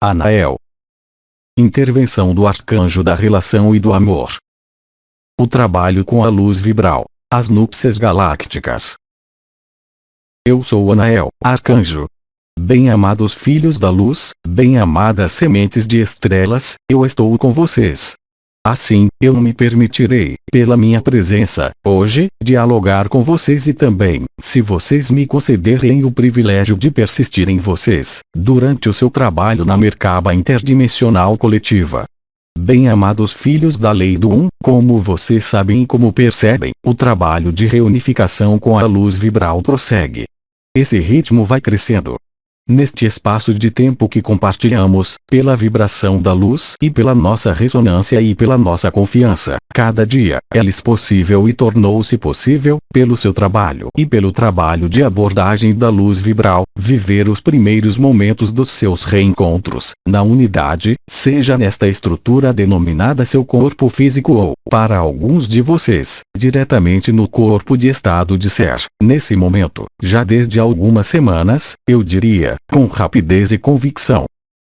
Anael. Intervenção do arcanjo da relação e do amor. O trabalho com a luz vibral. As núpcias galácticas. Eu sou Anael, arcanjo. Bem-amados filhos da luz, bem-amadas sementes de estrelas, eu estou com vocês. Assim, eu me permitirei, pela minha presença, hoje, dialogar com vocês e também, se vocês me concederem o privilégio de persistir em vocês, durante o seu trabalho na Merkaba interdimensional coletiva. Bem-amados filhos da lei do como vocês sabem e como percebem, o trabalho de reunificação com a luz vibral prossegue. Esse ritmo vai crescendo. Neste espaço de tempo que compartilhamos, pela vibração da luz e pela nossa ressonância e pela nossa confiança, cada dia, é-lhes possível e tornou-se possível, pelo seu trabalho e pelo trabalho de abordagem da luz vibral, viver os primeiros momentos dos seus reencontros, na unidade, seja nesta estrutura denominada seu corpo físico ou, para alguns de vocês, diretamente no corpo de estado de ser, nesse momento, já desde algumas semanas, eu diria, com rapidez e convicção.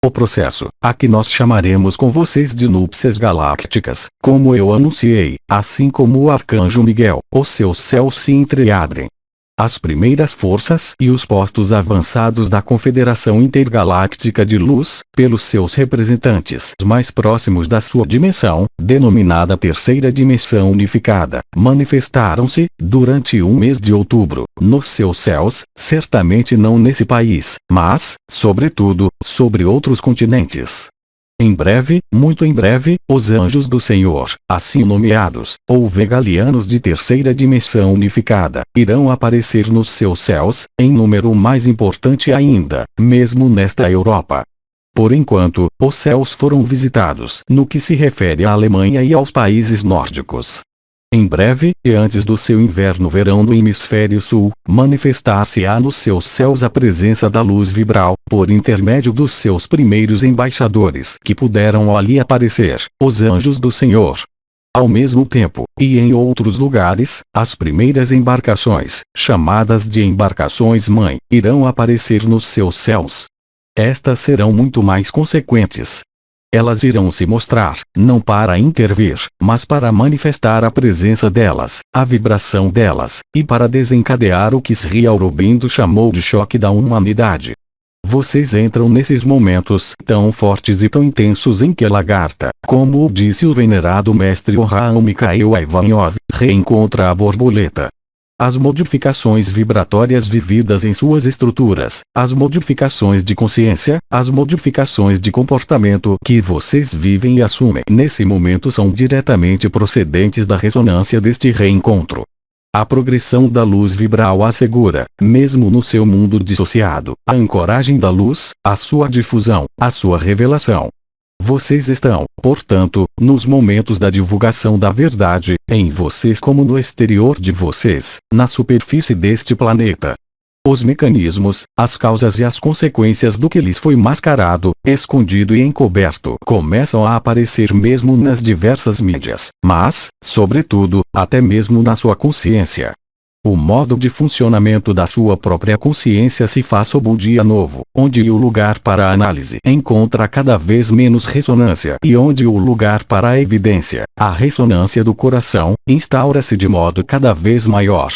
O processo, a que nós chamaremos com vocês de núpcias galácticas, como eu anunciei, assim como o arcanjo Miguel, os seus céus se entreabrem. As primeiras forças e os postos avançados da Confederação Intergaláctica de Luz, pelos seus representantes mais próximos da sua dimensão, denominada Terceira Dimensão Unificada, manifestaram-se, durante o mês de outubro, nos seus céus, certamente não nesse país, mas, sobretudo, sobre outros continentes. Em breve, muito em breve, os anjos do Senhor, assim nomeados, ou vegalianos de terceira dimensão unificada, irão aparecer nos seus céus, em número mais importante ainda, mesmo nesta Europa. Por enquanto, os céus foram visitados no que se refere à Alemanha e aos países nórdicos. Em breve, e antes do seu inverno-verão no hemisfério sul, manifestar-se-á nos seus céus a presença da luz vibral, por intermédio dos seus primeiros embaixadores que puderam ali aparecer, os anjos do Senhor. Ao mesmo tempo, e em outros lugares, as primeiras embarcações, chamadas de embarcações-mãe, irão aparecer nos seus céus. Estas serão muito mais consequentes. Elas irão se mostrar, não para intervir, mas para manifestar a presença delas, a vibração delas, e para desencadear o que Sri Aurobindo chamou de choque da humanidade. Vocês entram nesses momentos tão fortes e tão intensos em que a lagarta, como o disse o venerado mestre Avraham Mikhail Ivanov, reencontra a borboleta. As modificações vibratórias vividas em suas estruturas, as modificações de consciência, as modificações de comportamento que vocês vivem e assumem nesse momento são diretamente procedentes da ressonância deste reencontro. A progressão da luz vibral assegura, mesmo no seu mundo dissociado, a ancoragem da luz, a sua difusão, a sua revelação. Vocês estão, portanto, nos momentos da divulgação da verdade, em vocês como no exterior de vocês, na superfície deste planeta. Os mecanismos, as causas e as consequências do que lhes foi mascarado, escondido e encoberto começam a aparecer mesmo nas diversas mídias, mas, sobretudo, até mesmo na sua consciência. O modo de funcionamento da sua própria consciência se faz sob um dia novo, onde o lugar para a análise encontra cada vez menos ressonância e onde o lugar para a evidência, a ressonância do coração, instaura-se de modo cada vez maior.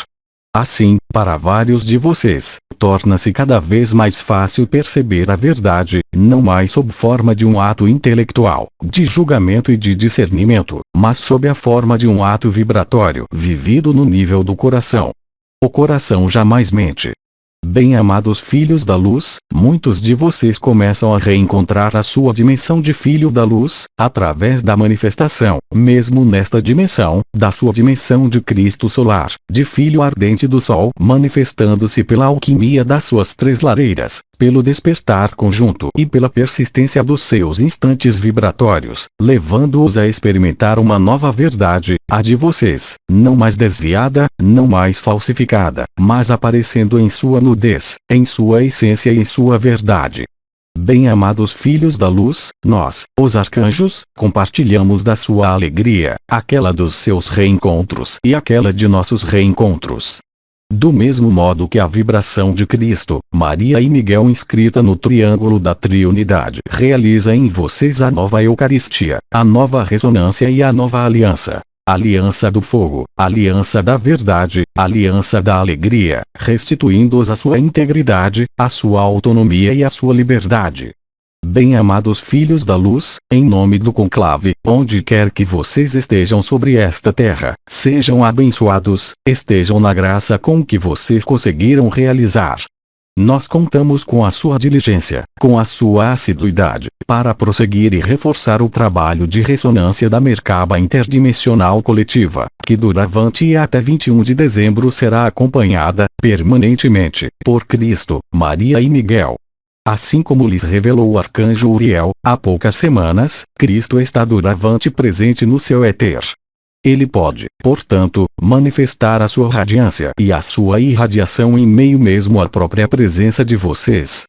Assim, para vários de vocês, torna-se cada vez mais fácil perceber a verdade, não mais sob forma de um ato intelectual, de julgamento e de discernimento, mas sob a forma de um ato vibratório vivido no nível do coração. O coração jamais mente. Bem-amados filhos da luz, muitos de vocês começam a reencontrar a sua dimensão de filho da luz, através da manifestação, mesmo nesta dimensão, da sua dimensão de Cristo solar, de filho ardente do Sol, manifestando-se pela alquimia das suas três lareiras, pelo despertar conjunto e pela persistência dos seus instantes vibratórios, levando-os a experimentar uma nova verdade, a de vocês, não mais desviada, não mais falsificada, mas aparecendo em sua nudez, em sua essência e em sua verdade. Bem-amados filhos da luz, nós, os arcanjos, compartilhamos da sua alegria, aquela dos seus reencontros e aquela de nossos reencontros. Do mesmo modo que a vibração de Cristo, Maria e Miguel inscrita no triângulo da triunidade realiza em vocês a nova Eucaristia, a nova ressonância e a nova aliança. Aliança do fogo, aliança da verdade, aliança da alegria, restituindo-os a sua integridade, a sua autonomia e a sua liberdade. Bem-amados filhos da luz, em nome do conclave, onde quer que vocês estejam sobre esta terra, sejam abençoados, estejam na graça com que vocês conseguiram realizar. Nós contamos com a sua diligência, com a sua assiduidade, para prosseguir e reforçar o trabalho de ressonância da Merkaba interdimensional coletiva, que doravante e até 21 de dezembro será acompanhada, permanentemente, por Cristo, Maria e Miguel. Assim como lhes revelou o arcanjo Uriel, há poucas semanas, Cristo está doravante presente no seu éter. Ele pode, portanto, manifestar a sua radiância e a sua irradiação em meio mesmo à própria presença de vocês.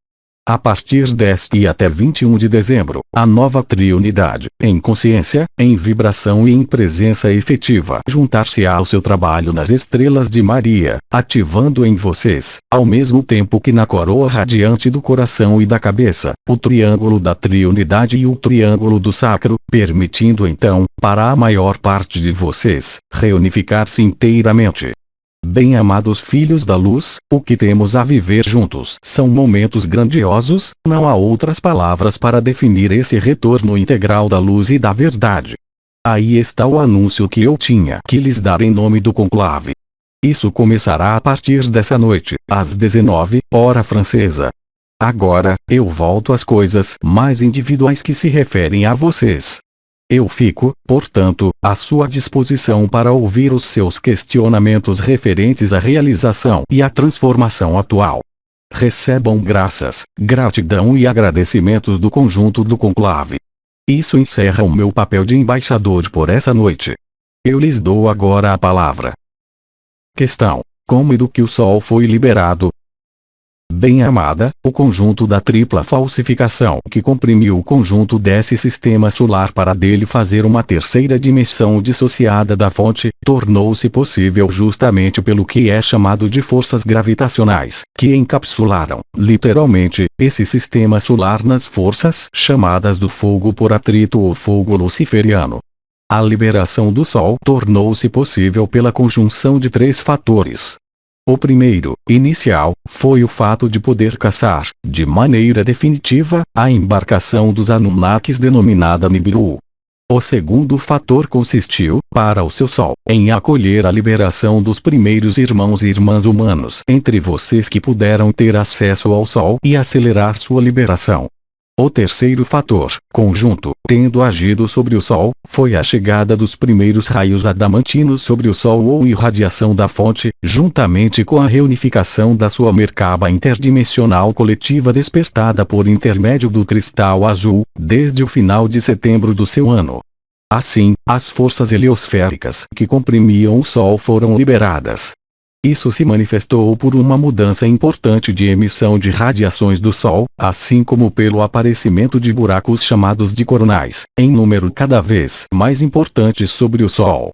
A partir deste e até 21 de dezembro, a nova triunidade, em consciência, em vibração e em presença efetiva, juntar-se-á ao seu trabalho nas estrelas de Maria, ativando em vocês, ao mesmo tempo que na coroa radiante do coração e da cabeça, o triângulo da triunidade e o triângulo do sacro, permitindo então, para a maior parte de vocês, reunificar-se inteiramente. Bem-amados filhos da luz, o que temos a viver juntos são momentos grandiosos, não há outras palavras para definir esse retorno integral da luz e da verdade. Aí está o anúncio que eu tinha que lhes dar em nome do conclave. Isso começará a partir dessa noite, às 19, hora francesa. Agora, eu volto às coisas mais individuais que se referem a vocês. Eu fico, portanto, à sua disposição para ouvir os seus questionamentos referentes à realização e à transformação atual. Recebam graças, gratidão e agradecimentos do conjunto do conclave. Isso encerra o meu papel de embaixador por essa noite. Eu lhes dou agora a palavra. Questão: como e do que o Sol foi liberado? Bem-amada, o conjunto da tripla falsificação que comprimiu o conjunto desse sistema solar para dele fazer uma terceira dimensão dissociada da fonte, tornou-se possível justamente pelo que é chamado de forças gravitacionais, que encapsularam, literalmente, esse sistema solar nas forças chamadas do fogo por atrito ou fogo luciferiano. A liberação do Sol tornou-se possível pela conjunção de três fatores. O primeiro, inicial, foi o fato de poder caçar, de maneira definitiva, a embarcação dos Anunnakis denominada Nibiru. O segundo fator consistiu, para o seu Sol, em acolher a liberação dos primeiros irmãos e irmãs humanos entre vocês que puderam ter acesso ao Sol e acelerar sua liberação. O terceiro fator, conjunto, tendo agido sobre o Sol, foi a chegada dos primeiros raios adamantinos sobre o Sol ou irradiação da fonte, juntamente com a reunificação da sua Merkaba interdimensional coletiva despertada por intermédio do cristal azul, desde o final de setembro do seu ano. Assim, as forças heliosféricas que comprimiam o Sol foram liberadas. Isso se manifestou por uma mudança importante de emissão de radiações do Sol, assim como pelo aparecimento de buracos chamados de coronais, em número cada vez mais importante sobre o Sol.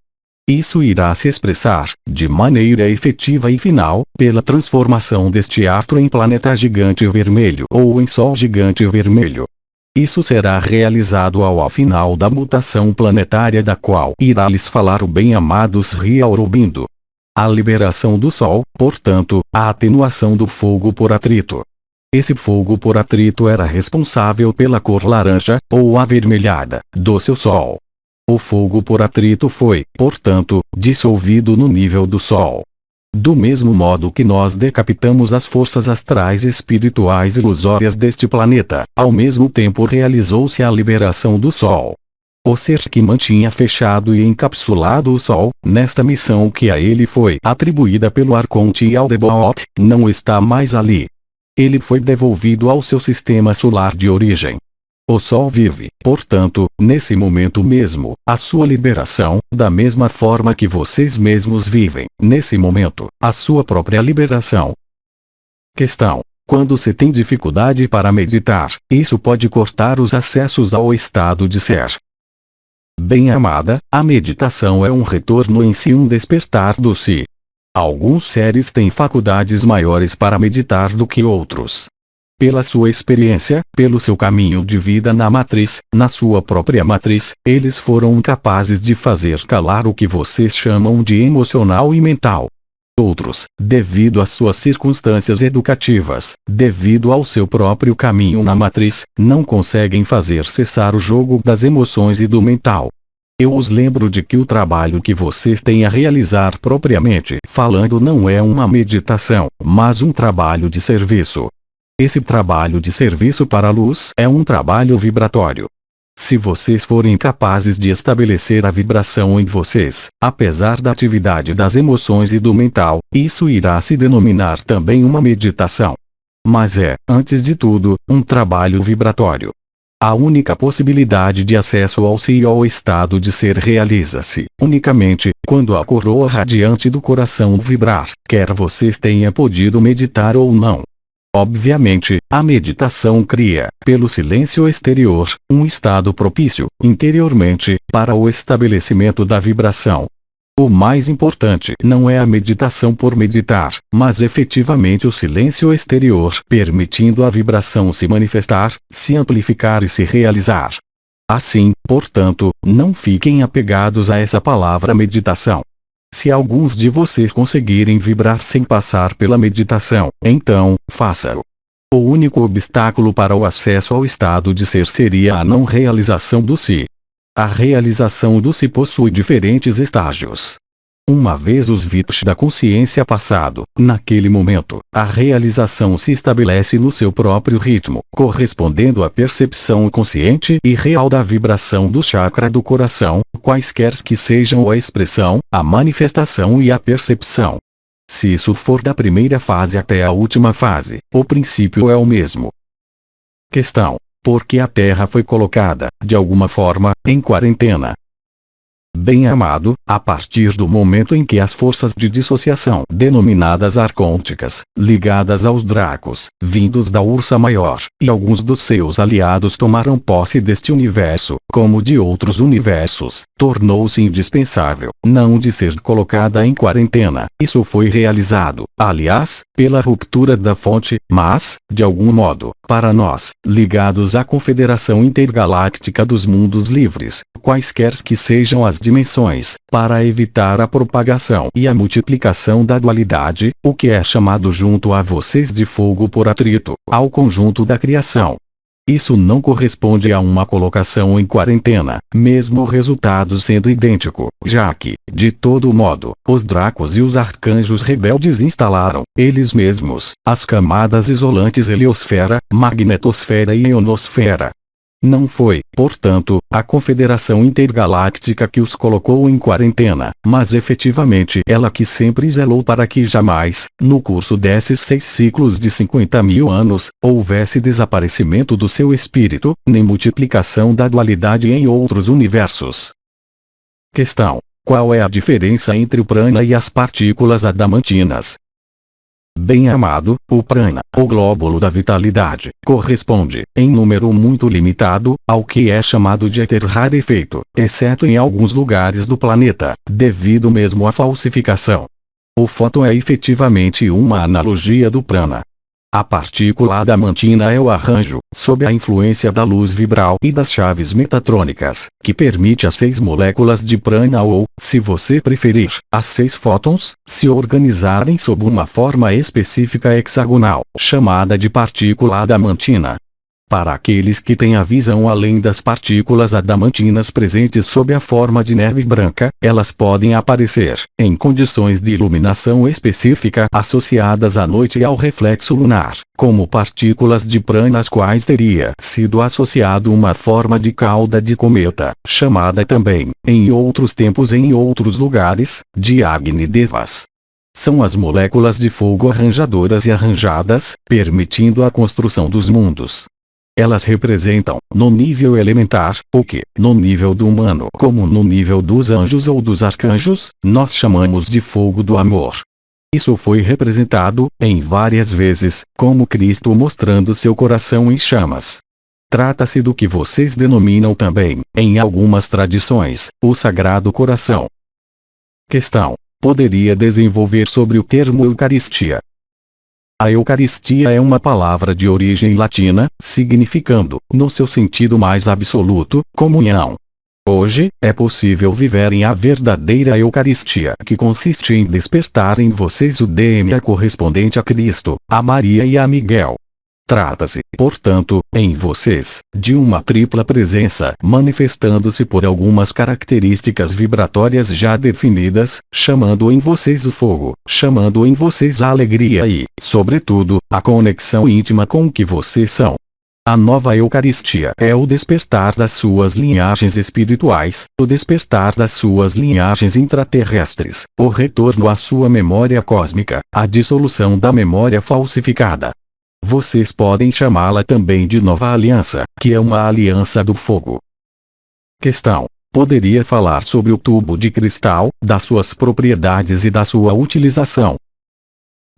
Isso irá se expressar, de maneira efetiva e final, pela transformação deste astro em planeta gigante vermelho ou em Sol gigante vermelho. Isso será realizado ao final da mutação planetária da qual irá lhes falar o bem-amado Sri Aurobindo. A liberação do Sol, portanto, a atenuação do fogo por atrito. Esse fogo por atrito era responsável pela cor laranja, ou avermelhada, do seu Sol. O fogo por atrito foi, portanto, dissolvido no nível do Sol. Do mesmo modo que nós decapitamos as forças astrais espirituais ilusórias deste planeta, ao mesmo tempo realizou-se a liberação do Sol. O ser que mantinha fechado e encapsulado o Sol, nesta missão que a ele foi atribuída pelo Arconte Aldebaoth, não está mais ali. Ele foi devolvido ao seu sistema solar de origem. O Sol vive, portanto, nesse momento mesmo, a sua liberação, da mesma forma que vocês mesmos vivem, nesse momento, a sua própria liberação. Questão: quando se tem dificuldade para meditar, isso pode cortar os acessos ao estado de ser. Bem-amada, a meditação é um retorno em si, um despertar do si. Alguns seres têm faculdades maiores para meditar do que outros. Pela sua experiência, pelo seu caminho de vida na matriz, na sua própria matriz, eles foram capazes de fazer calar o que vocês chamam de emocional e mental. Outros, devido às suas circunstâncias educativas, devido ao seu próprio caminho na matriz, não conseguem fazer cessar o jogo das emoções e do mental. Eu os lembro de que o trabalho que vocês têm a realizar propriamente falando não é uma meditação, mas um trabalho de serviço. Esse trabalho de serviço para a luz é um trabalho vibratório. Se vocês forem capazes de estabelecer a vibração em vocês, apesar da atividade das emoções e do mental, isso irá se denominar também uma meditação. Mas é, antes de tudo, um trabalho vibratório. A única possibilidade de acesso ao si e ao estado de ser realiza-se unicamente quando a coroa radiante do coração vibrar, quer vocês tenham podido meditar ou não. Obviamente, a meditação cria, pelo silêncio exterior, um estado propício, interiormente, para o estabelecimento da vibração. O mais importante não é a meditação por meditar, mas efetivamente o silêncio exterior, permitindo a vibração se manifestar, se amplificar e se realizar. Assim, portanto, não fiquem apegados a essa palavra meditação. Se alguns de vocês conseguirem vibrar sem passar pela meditação, então, faça-o. O único obstáculo para o acesso ao estado de ser seria a não realização do si. A realização do si possui diferentes estágios. Uma vez os vits da consciência passado, naquele momento, a realização se estabelece no seu próprio ritmo, correspondendo à percepção consciente e real da vibração do chakra do coração, quaisquer que sejam a expressão, a manifestação e a percepção. Se isso for da primeira fase até a última fase, o princípio é o mesmo. Questão: por que a Terra foi colocada, de alguma forma, em quarentena? Bem-amado, a partir do momento em que as forças de dissociação denominadas arcônticas, ligadas aos Dracos, vindos da Ursa Maior, e alguns dos seus aliados tomaram posse deste universo, como de outros universos, tornou-se indispensável, não de ser colocada em quarentena. Isso foi realizado, aliás, pela ruptura da fonte, mas, de algum modo, para nós, ligados à Confederação Intergaláctica dos Mundos Livres, quaisquer que sejam as dimensões, para evitar a propagação e a multiplicação da dualidade, o que é chamado junto a vocês de fogo por atrito, ao conjunto da criação. Isso não corresponde a uma colocação em quarentena, mesmo o resultado sendo idêntico, já que, de todo modo, os Dracos e os arcanjos rebeldes instalaram, eles mesmos, as camadas isolantes heliosfera, magnetosfera e ionosfera. Não foi, portanto, a Confederação Intergaláctica que os colocou em quarentena, mas efetivamente ela que sempre zelou para que jamais, no curso desses 6 ciclos de 50.000 anos, houvesse desaparecimento do seu espírito, nem multiplicação da dualidade em outros universos. Questão: qual é a diferença entre o prana e as partículas adamantinas? Bem-amado, o prana, o glóbulo da vitalidade, corresponde, em número muito limitado, ao que é chamado de éter rarefeito, exceto em alguns lugares do planeta, devido mesmo à falsificação. O fóton é efetivamente uma analogia do prana. A partícula adamantina é o arranjo, sob a influência da luz vibral e das chaves metatrônicas, que permite as 6 moléculas de prana ou, se você preferir, as 6 fótons, se organizarem sob uma forma específica hexagonal, chamada de partícula adamantina. Para aqueles que têm a visão além das partículas adamantinas presentes sob a forma de neve branca, elas podem aparecer, em condições de iluminação específica associadas à noite e ao reflexo lunar, como partículas de prana às quais teria sido associado uma forma de cauda de cometa, chamada também, em outros tempos e em outros lugares, de Agni Devas. São as moléculas de fogo arranjadoras e arranjadas, permitindo a construção dos mundos. Elas representam, no nível elementar, o que, no nível do humano como no nível dos anjos ou dos arcanjos, nós chamamos de fogo do amor. Isso foi representado, em várias vezes, como Cristo mostrando seu coração em chamas. Trata-se do que vocês denominam também, em algumas tradições, o Sagrado Coração. Questão: poderia desenvolver sobre o termo Eucaristia. A Eucaristia é uma palavra de origem latina, significando, no seu sentido mais absoluto, comunhão. Hoje, é possível viverem a verdadeira Eucaristia, que consiste em despertar em vocês o DNA correspondente a Cristo, a Maria e a Miguel. Trata-se, portanto, em vocês, de uma tripla presença manifestando-se por algumas características vibratórias já definidas, chamando em vocês o fogo, chamando em vocês a alegria e, sobretudo, a conexão íntima com o que vocês são. A nova Eucaristia é o despertar das suas linhagens espirituais, o despertar das suas linhagens intraterrestres, o retorno à sua memória cósmica, a dissolução da memória falsificada. Vocês podem chamá-la também de Nova Aliança, que é uma aliança do fogo. Questão: poderia falar sobre o tubo de cristal, das suas propriedades e da sua utilização?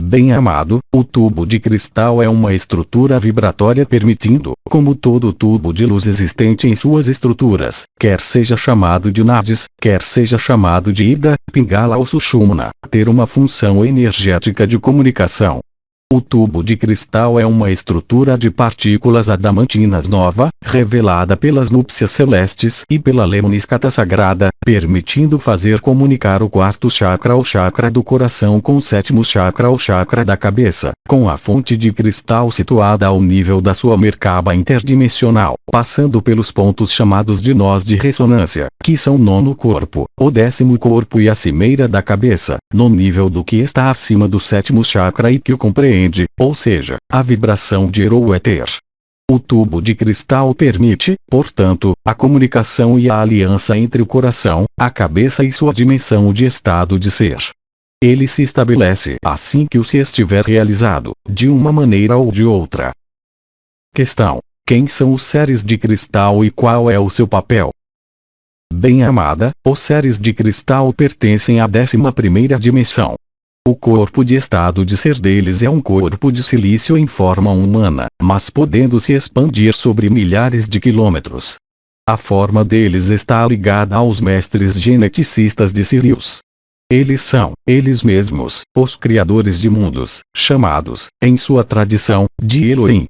Bem-amado, o tubo de cristal é uma estrutura vibratória permitindo, como todo tubo de luz existente em suas estruturas, quer seja chamado de nadis, quer seja chamado de Ida, Pingala ou Sushumna, ter uma função energética de comunicação. O tubo de cristal é uma estrutura de partículas adamantinas nova, revelada pelas núpcias celestes e pela lemniscata sagrada, permitindo fazer comunicar o quarto chakra ou chakra do coração com o sétimo chakra ou chakra da cabeça, com a fonte de cristal situada ao nível da sua merkaba interdimensional, passando pelos pontos chamados de nós de ressonância, que são o nono corpo, o 10º corpo e a cimeira da cabeça, no nível do que está acima do sétimo chakra e que o compreende, ou seja, a vibração de ou éter. O tubo de cristal permite, portanto, a comunicação e a aliança entre o coração, a cabeça e sua dimensão de estado de ser. Ele se estabelece assim que o se estiver realizado, de uma maneira ou de outra. Questão: quem são os seres de cristal e qual é o seu papel? Bem-amada, os seres de cristal pertencem à 11ª dimensão. O corpo de estado de ser deles é um corpo de silício em forma humana, mas podendo se expandir sobre milhares de quilômetros. A forma deles está ligada aos mestres geneticistas de Sirius. Eles são, eles mesmos, os criadores de mundos, chamados, em sua tradição, de Elohim.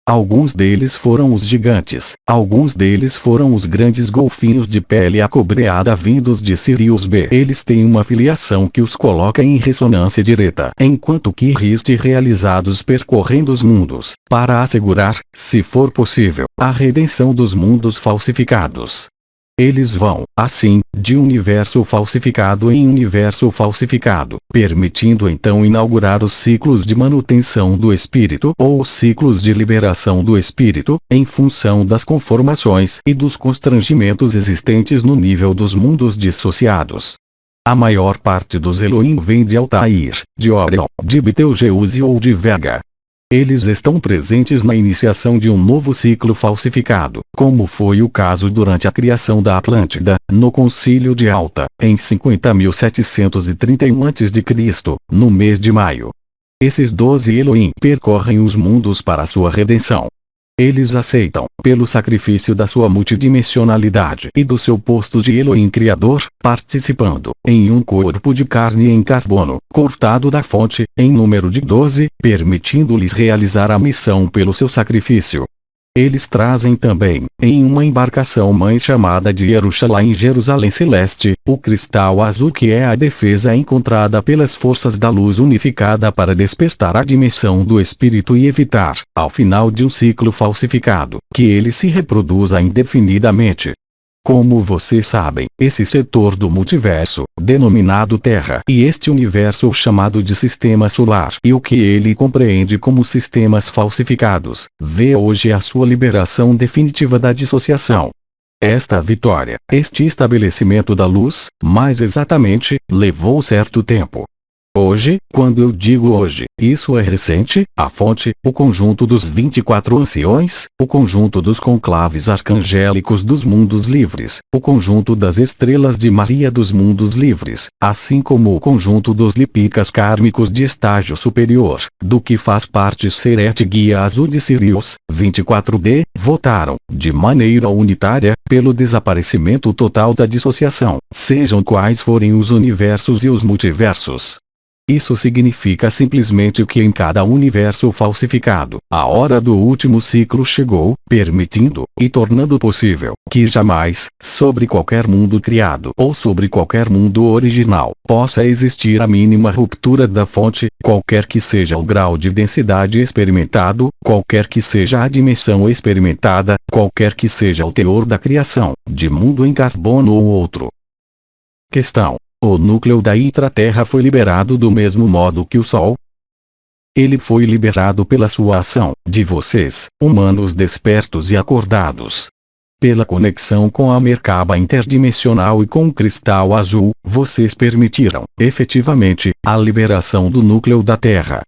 Alguns deles foram os gigantes, alguns deles foram os grandes golfinhos de pele acobreada vindos de Sirius B. Eles têm uma filiação que os coloca em ressonância direta, enquanto que riste realizados percorrendo os mundos, para assegurar, se for possível, a redenção dos mundos falsificados. Eles vão, assim, de universo falsificado em universo falsificado, permitindo então inaugurar os ciclos de manutenção do espírito ou os ciclos de liberação do espírito, em função das conformações e dos constrangimentos existentes no nível dos mundos dissociados. A maior parte dos Elohim vem de Altair, de Orion, de Betelgeuse ou de Vega. Eles estão presentes na iniciação de um novo ciclo falsificado, como foi o caso durante a criação da Atlântida, no Concílio de Alta, em 50.731 a.C., no mês de maio. Esses 12 Elohim percorrem os mundos para sua redenção. Eles aceitam, pelo sacrifício da sua multidimensionalidade e do seu posto de Elohim Criador, participando, em um corpo de carne em carbono, cortado da fonte, em número de 12, permitindo-lhes realizar a missão pelo seu sacrifício. Eles trazem também, em uma embarcação-mãe chamada de Yerushalayim em Jerusalém Celeste, o cristal azul que é a defesa encontrada pelas forças da luz unificada para despertar a dimensão do espírito e evitar, ao final de um ciclo falsificado, que ele se reproduza indefinidamente. Como vocês sabem, esse setor do multiverso, denominado Terra, e este universo chamado de Sistema Solar e o que ele compreende como sistemas falsificados, vê hoje a sua liberação definitiva da dissociação. Esta vitória, este estabelecimento da luz, mais exatamente, levou certo tempo. Hoje, quando eu digo hoje, isso é recente, a fonte, o conjunto dos 24 anciões, o conjunto dos conclaves arcangélicos dos mundos livres, o conjunto das estrelas de Maria dos mundos livres, assim como o conjunto dos lipicas kármicos de estágio superior, do que faz parte Seret Guia Azul de Sirius, 24D, votaram, de maneira unitária, pelo desaparecimento total da dissociação, sejam quais forem os universos e os multiversos. Isso significa simplesmente que em cada universo falsificado, a hora do último ciclo chegou, permitindo, e tornando possível, que jamais, sobre qualquer mundo criado ou sobre qualquer mundo original, possa existir a mínima ruptura da fonte, qualquer que seja o grau de densidade experimentado, qualquer que seja a dimensão experimentada, qualquer que seja o teor da criação, de mundo em carbono ou outro. Questão: o núcleo da intraterra foi liberado do mesmo modo que o Sol? Ele foi liberado pela sua ação, de vocês, humanos despertos e acordados. Pela conexão com a Merkaba interdimensional e com o cristal azul, vocês permitiram, efetivamente, a liberação do núcleo da Terra.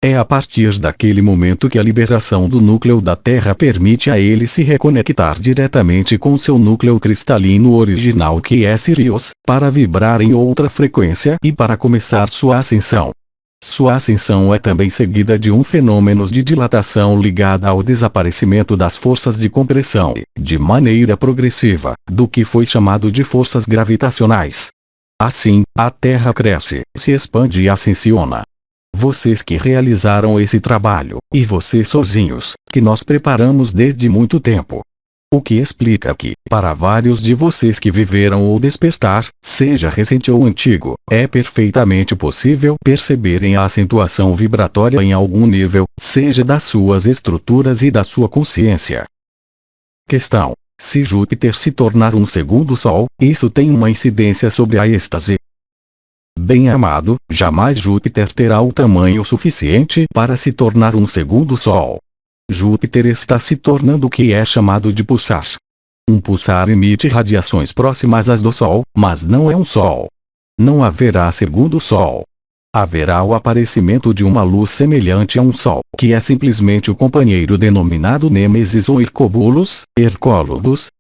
É a partir daquele momento que a liberação do núcleo da Terra permite a ele se reconectar diretamente com seu núcleo cristalino original que é Sirius, para vibrar em outra frequência e para começar sua ascensão. Sua ascensão é também seguida de um fenômeno de dilatação ligada ao desaparecimento das forças de compressão e, de maneira progressiva, do que foi chamado de forças gravitacionais. Assim, a Terra cresce, se expande e ascensiona. Vocês que realizaram esse trabalho, e vocês sozinhos, que nós preparamos desde muito tempo. O que explica que, para vários de vocês que viveram o despertar, seja recente ou antigo, é perfeitamente possível perceberem a acentuação vibratória em algum nível, seja das suas estruturas e da sua consciência. Questão: se Júpiter se tornar um segundo Sol, isso tem uma incidência sobre a êxtase? Bem-amado, jamais Júpiter terá o tamanho suficiente para se tornar um segundo Sol. Júpiter está se tornando o que é chamado de pulsar. Um pulsar emite radiações próximas às do Sol, mas não é um Sol. Não haverá segundo Sol. Haverá o aparecimento de uma luz semelhante a um Sol, que é simplesmente o companheiro denominado Nêmesis ou Hercóbulos,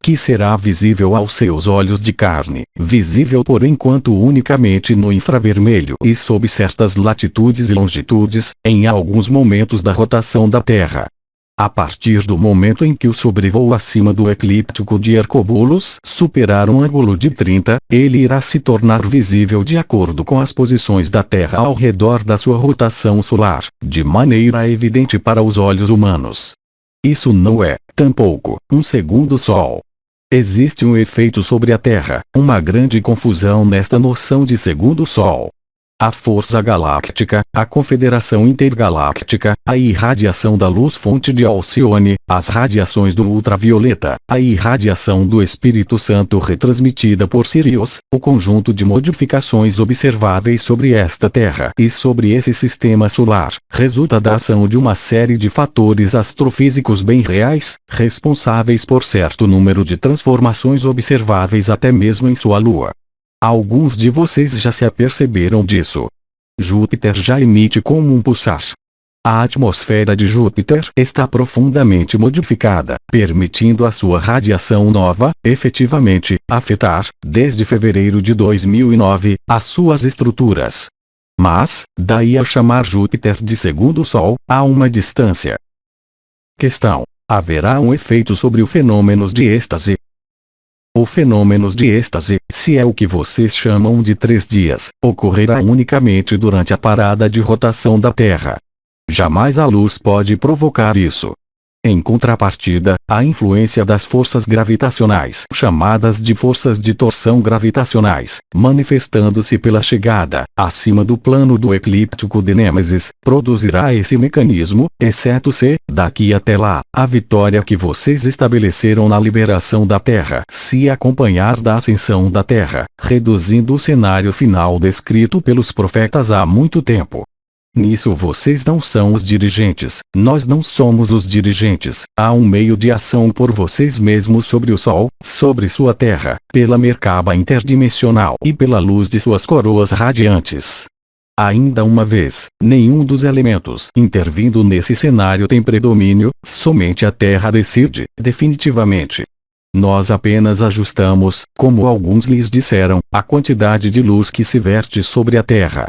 que será visível aos seus olhos de carne, visível por enquanto unicamente no infravermelho e sob certas latitudes e longitudes, em alguns momentos da rotação da Terra. A partir do momento em que o sobrevoo acima do eclíptico de Hercóbulos superar um ângulo de 30, ele irá se tornar visível de acordo com as posições da Terra ao redor da sua rotação solar, de maneira evidente para os olhos humanos. Isso não é, tampouco, um segundo Sol. Existe um efeito sobre a Terra, uma grande confusão nesta noção de segundo Sol. A força galáctica, a confederação intergaláctica, a irradiação da luz-fonte de Alcione, as radiações do ultravioleta, a irradiação do Espírito Santo retransmitida por Sirius, o conjunto de modificações observáveis sobre esta Terra e sobre esse sistema solar, resulta da ação de uma série de fatores astrofísicos bem reais, responsáveis por certo número de transformações observáveis até mesmo em sua Lua. Alguns de vocês já se aperceberam disso. Júpiter já emite como um pulsar. A atmosfera de Júpiter está profundamente modificada, permitindo a sua radiação nova, efetivamente, afetar, desde fevereiro de 2009, as suas estruturas. Mas, daí a chamar Júpiter de segundo Sol, há uma distância. Questão: haverá um efeito sobre o fenômeno de êxtase? O fenômeno de êxtase, se é o que vocês chamam de 3 dias, ocorrerá unicamente durante a parada de rotação da Terra. Jamais a luz pode provocar isso. Em contrapartida, a influência das forças gravitacionais, chamadas de forças de torção gravitacionais, manifestando-se pela chegada, acima do plano do eclíptico de Nêmesis, produzirá esse mecanismo, exceto se, daqui até lá, a vitória que vocês estabeleceram na liberação da Terra se acompanhar da ascensão da Terra, reduzindo o cenário final descrito pelos profetas há muito tempo. Nisso vocês não são os dirigentes, nós não somos os dirigentes, há um meio de ação por vocês mesmos sobre o Sol, sobre sua Terra, pela Merkaba interdimensional e pela luz de suas coroas radiantes. Ainda uma vez, nenhum dos elementos intervindo nesse cenário tem predomínio, somente a Terra decide, definitivamente. Nós apenas ajustamos, como alguns lhes disseram, a quantidade de luz que se verte sobre a Terra.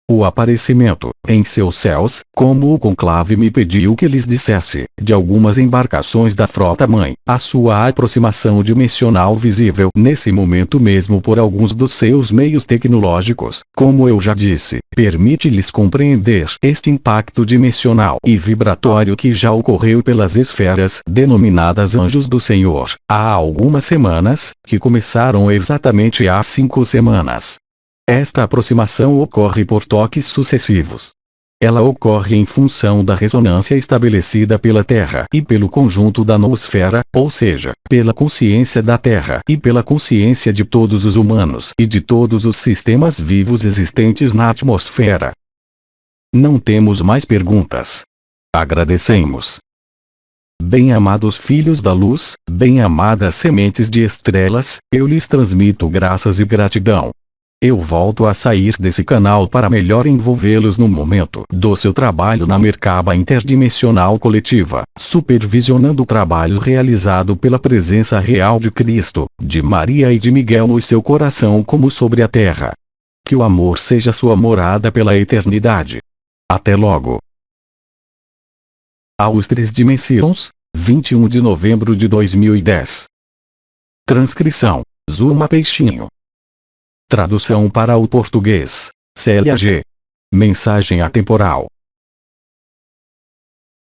O aparecimento, em seus céus, como o conclave me pediu que lhes dissesse, de algumas embarcações da frota-mãe, a sua aproximação dimensional visível nesse momento mesmo por alguns dos seus meios tecnológicos, como eu já disse, permite-lhes compreender este impacto dimensional e vibratório que já ocorreu pelas esferas denominadas Anjos do Senhor, há algumas semanas, que começaram exatamente há 5 semanas. Esta aproximação ocorre por toques sucessivos. Ela ocorre em função da ressonância estabelecida pela Terra e pelo conjunto da noosfera, ou seja, pela consciência da Terra e pela consciência de todos os humanos e de todos os sistemas vivos existentes na atmosfera. Não temos mais perguntas. Agradecemos. Bem-amados filhos da luz, bem-amadas sementes de estrelas, eu lhes transmito graças e gratidão. Eu volto a sair desse canal para melhor envolvê-los no momento do seu trabalho na Merkaba interdimensional coletiva, supervisionando o trabalho realizado pela presença real de Cristo, de Maria e de Miguel no seu coração como sobre a terra. Que o amor seja sua morada pela eternidade. Até logo. Aos 3 dimensões, 21 de novembro de 2010. Transcrição: Zuma Peixinho. Tradução para o português: Célia G. Mensagem atemporal.